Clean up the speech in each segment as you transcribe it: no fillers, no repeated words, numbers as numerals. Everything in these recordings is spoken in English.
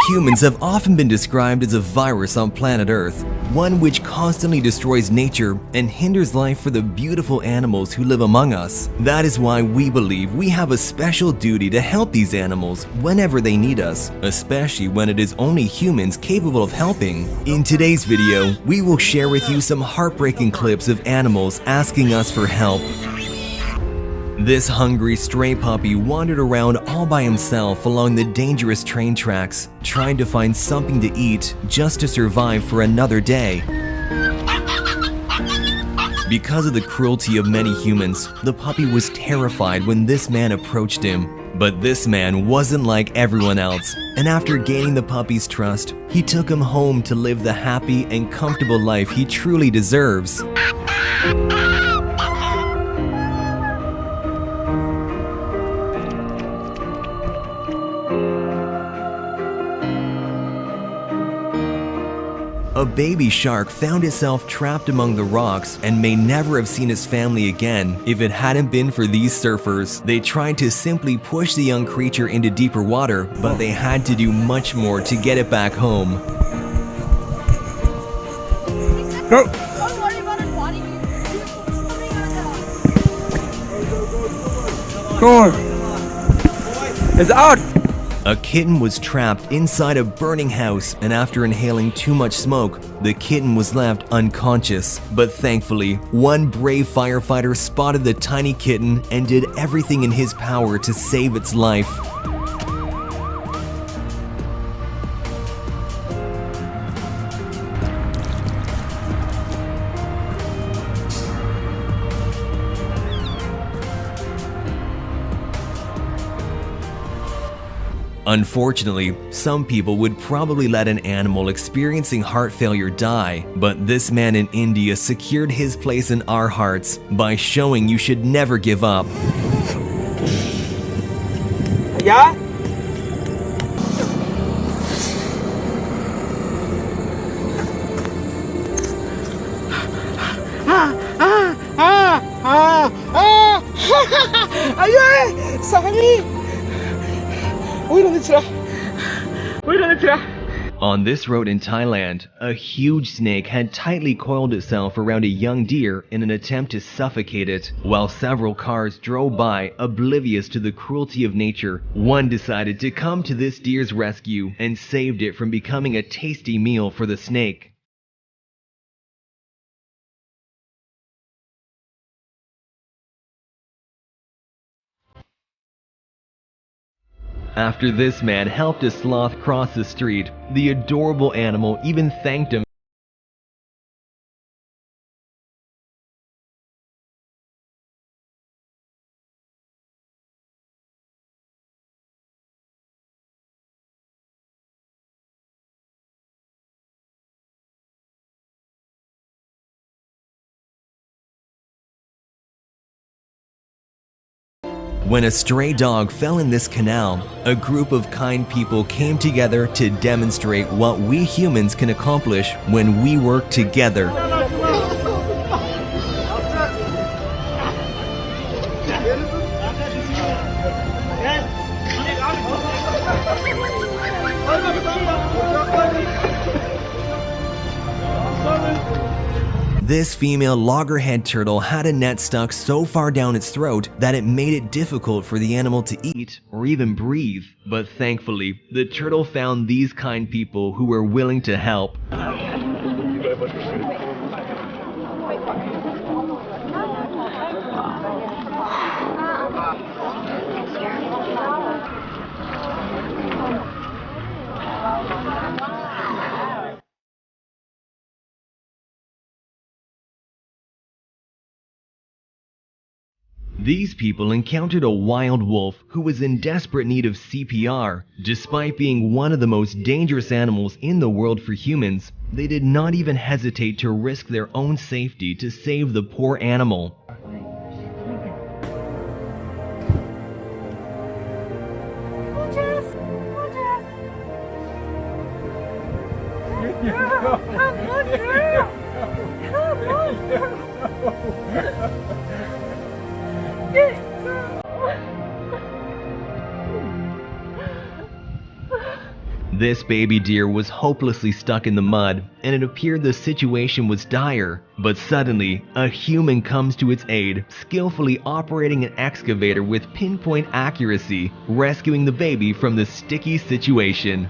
Humans have often been described as a virus on planet Earth, one which constantly destroys nature and hinders life for the beautiful animals who live among us. That is why we believe we have a special duty to help these animals whenever they need us, especially when it is only humans capable of helping. In today's video, we will share with you some heartbreaking clips of animals asking us for help. This hungry stray puppy wandered around all by himself along the dangerous train tracks, trying to find something to eat just to survive for another day. Because of the cruelty of many humans, the puppy was terrified when this man approached him. But this man wasn't like everyone else, and after gaining the puppy's trust, he took him home to live the happy and comfortable life he truly deserves. A baby shark found itself trapped among the rocks and may never have seen its family again if it hadn't been for these surfers. They tried to simply push the young creature into deeper water, but they had to do much more to get it back home. Go! Come on! It's out! A kitten was trapped inside a burning house, and after inhaling too much smoke, the kitten was left unconscious. But thankfully, one brave firefighter spotted the tiny kitten and did everything in his power to save its life. Unfortunately, some people would probably let an animal experiencing heart failure die, but this man in India secured his place in our hearts by showing you should never give up. Yeah? Ayo, Sami! On this road in Thailand, a huge snake had tightly coiled itself around a young deer in an attempt to suffocate it. While several cars drove by, oblivious to the cruelty of nature, one decided to come to this deer's rescue and saved it from becoming a tasty meal for the snake. After this man helped a sloth cross the street, the adorable animal even thanked him. When a stray dog fell in this canal, a group of kind people came together to demonstrate what we humans can accomplish when we work together. This female loggerhead turtle had a net stuck so far down its throat that it made it difficult for the animal to eat or even breathe. But thankfully, the turtle found these kind people who were willing to help. These people encountered a wild wolf who was in desperate need of CPR. Despite being one of the most dangerous animals in the world for humans, they did not even hesitate to risk their own safety to save the poor animal. This baby deer was hopelessly stuck in the mud, and it appeared the situation was dire. But suddenly, a human comes to its aid, skillfully operating an excavator with pinpoint accuracy, rescuing the baby from the sticky situation.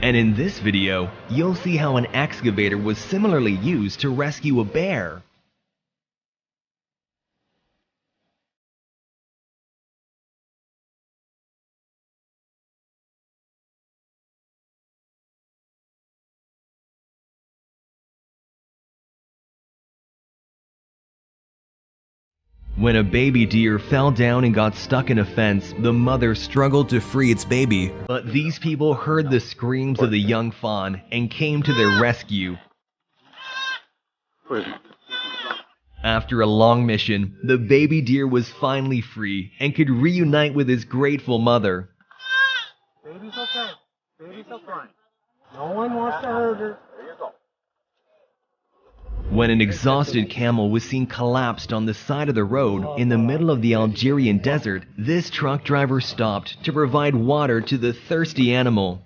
And in this video, you'll see how an excavator was similarly used to rescue a bear. When a baby deer fell down and got stuck in a fence, the mother struggled to free its baby. But these people heard the screams of the young fawn and came to their rescue. After a long mission, the baby deer was finally free and could reunite with his grateful mother. Baby's okay. Baby's fine. No one wants to hurt her. There you go. When an exhausted camel was seen collapsed on the side of the road in the middle of the Algerian desert, this truck driver stopped to provide water to the thirsty animal.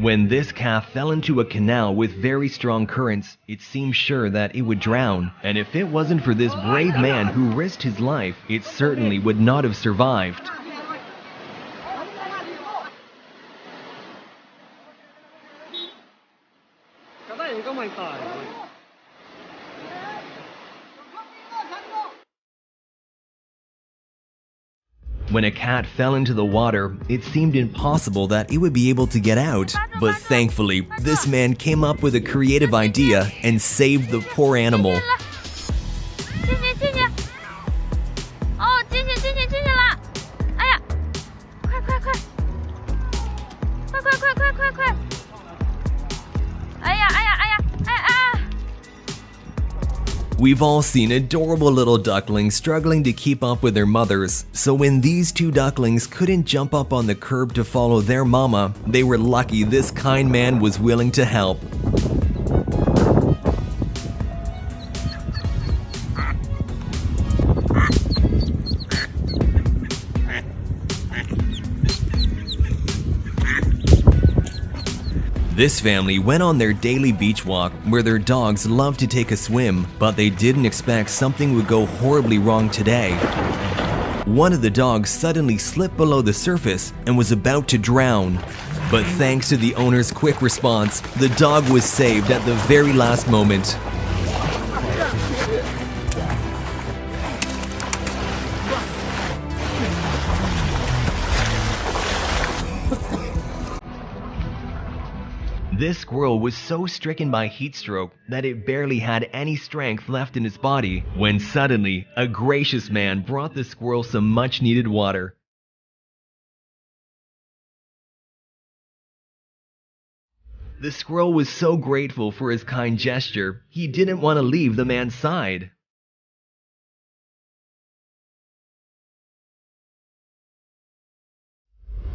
When this calf fell into a canal with very strong currents, it seemed sure that it would drown, and if it wasn't for this brave man who risked his life, it certainly would not have survived. When a cat fell into the water, it seemed impossible that it would be able to get out. But thankfully, this man came up with a creative idea and saved the poor animal. We've all seen adorable little ducklings struggling to keep up with their mothers, so when these two ducklings couldn't jump up on the curb to follow their mama, they were lucky this kind man was willing to help. This family went on their daily beach walk where their dogs love to take a swim, but they didn't expect something would go horribly wrong today. One of the dogs suddenly slipped below the surface and was about to drown. But thanks to the owner's quick response, the dog was saved at the very last moment. This squirrel was so stricken by heat stroke that it barely had any strength left in its body, when suddenly a gracious man brought the squirrel some much needed water. The squirrel was so grateful for his kind gesture, he didn't want to leave the man's side.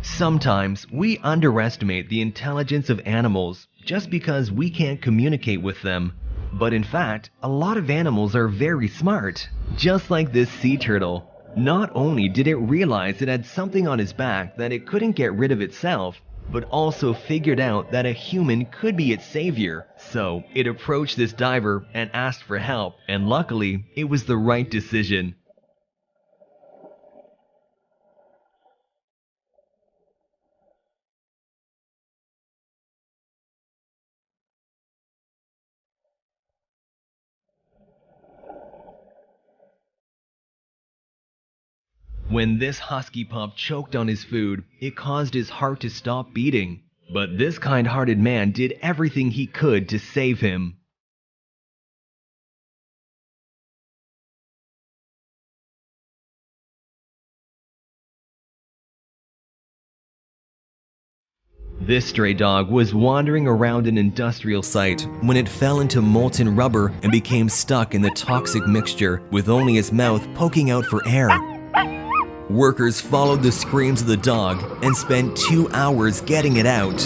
Sometimes we underestimate the intelligence of animals just because we can't communicate with them. But in fact, a lot of animals are very smart. Just like this sea turtle. Not only did it realize it had something on its back that it couldn't get rid of itself, but also figured out that a human could be its savior. So it approached this diver and asked for help, and luckily, it was the right decision. When this husky pup choked on his food, it caused his heart to stop beating. But this kind-hearted man did everything he could to save him. This stray dog was wandering around an industrial site when it fell into molten rubber and became stuck in the toxic mixture with only its mouth poking out for air. Workers followed the screams of the dog and spent 2 hours getting it out.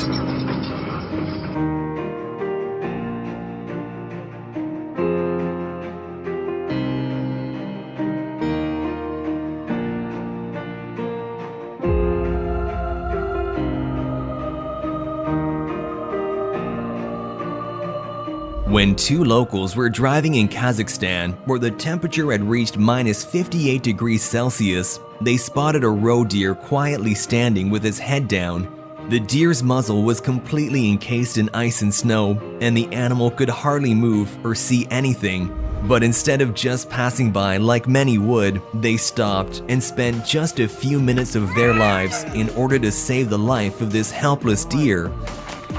When two locals were driving in Kazakhstan, where the temperature had reached minus 58 degrees Celsius, they spotted a roe deer quietly standing with its head down. The deer's muzzle was completely encased in ice and snow, and the animal could hardly move or see anything. But instead of just passing by like many would, they stopped and spent just a few minutes of their lives in order to save the life of this helpless deer.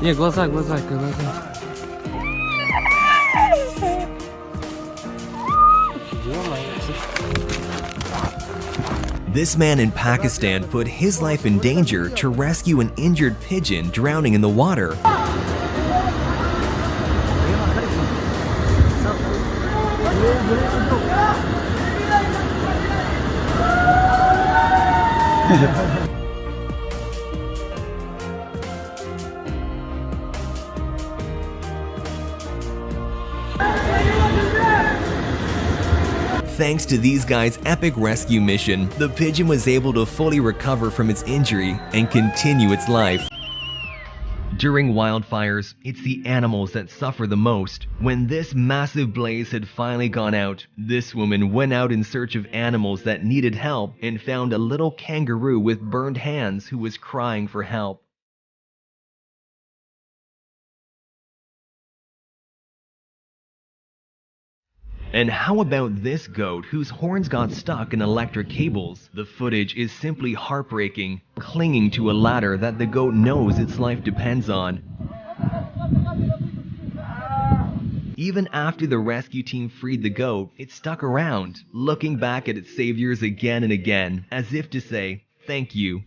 Не, глаза. This man in Pakistan put his life in danger to rescue an injured pigeon drowning in the water. Thanks to these guys' epic rescue mission, the pigeon was able to fully recover from its injury and continue its life. During wildfires, it's the animals that suffer the most. When this massive blaze had finally gone out, this woman went out in search of animals that needed help and found a little kangaroo with burned hands who was crying for help. And how about this goat whose horns got stuck in electric cables? The footage is simply heartbreaking, clinging to a ladder that the goat knows its life depends on. Even after the rescue team freed the goat, it stuck around, looking back at its saviors again and again, as if to say, "Thank you."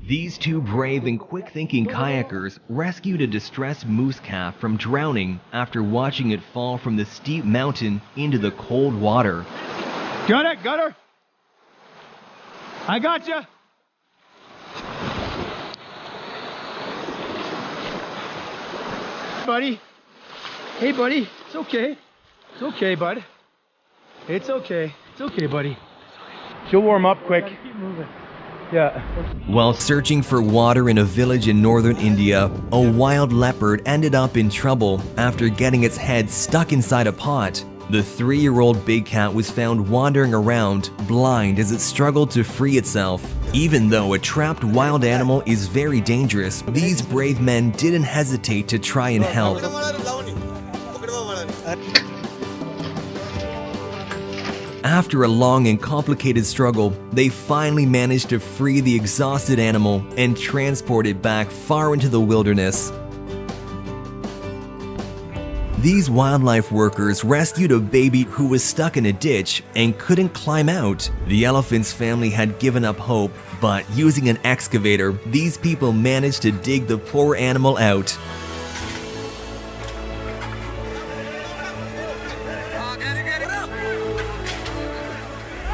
These two brave and quick-thinking kayakers rescued a distressed moose calf from drowning after watching it fall from the steep mountain into the cold water. Got her. I got you. Buddy. Hey, buddy. It's okay. It's okay, bud. It's okay. It's okay, buddy. She'll warm up quick. Keep moving. Yeah. While searching for water in a village in northern India, a wild leopard ended up in trouble after getting its head stuck inside a pot. The 3-year-old big cat was found wandering around, blind as it struggled to free itself. Even though a trapped wild animal is very dangerous, these brave men didn't hesitate to try and help. After a long and complicated struggle, they finally managed to free the exhausted animal and transport it back far into the wilderness. These wildlife workers rescued a baby who was stuck in a ditch and couldn't climb out. The elephant's family had given up hope, but using an excavator, these people managed to dig the poor animal out.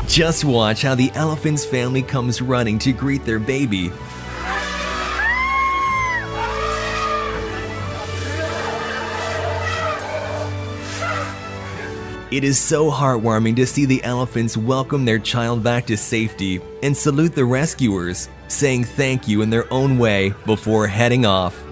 Just watch how the elephant's family comes running to greet their baby. It is so heartwarming to see the elephants welcome their child back to safety and salute the rescuers, saying thank you in their own way before heading off.